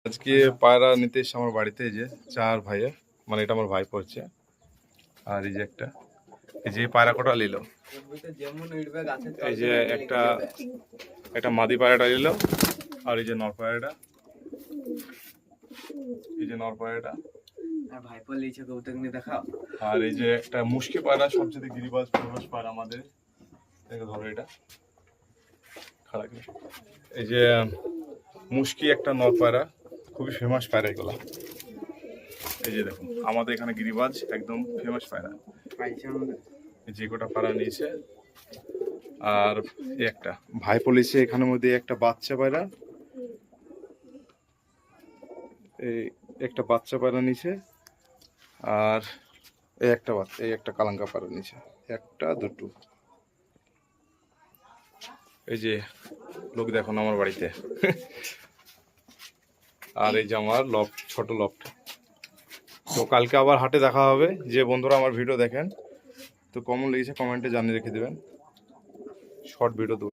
আজকে পায়রা নিতে এসে আমার বাড়িতে, এই যে 4 ভাইয়া, মানে এটা আমার ভাই পড়ছে। আর এই যে এই যে পায়রা কোটা নিল, এই যে একটা মাদি পায়রাটা নিল, আর এই যে নর পায়রাটা, এই যে নর পায়রাটা, আর এই যে একটা মুশকি পায়রা, সবচেয়ে গিরিবাজ ফেমাস পায়রা আমাদের, ধরো এটা খারাপ। এই যে মুশকি একটা নর পায়রা, খুবই ফেমাস পায়রা এগুলা। এই যে দেখুন আমাদের এখানে গিরিবাজ একদম ফেমাস পায়রা, যে গোটা পায়রা নিয়েছে। আর এই একটা ভাই পলিছে এখানের মধ্যে একটা বাচ্চা পায়রা, এই একটা বাচ্চা পায়রা নিছে। আর এই একটা বাচ্চা, এই একটা কালাঙ্কা পায়রা নিছে, একটা দুটো। এই যে লোক দেখুন আমার বাড়িতে। আর এই যে আমার লফট, ছোট লফট। তো কালকে আবার হাটে দেখা হবে। যে বন্ধুরা আমার ভিডিও দেখেন, তো কেমন লেগেছে কমেন্টে জানিয়ে রেখে দেবেন। Short video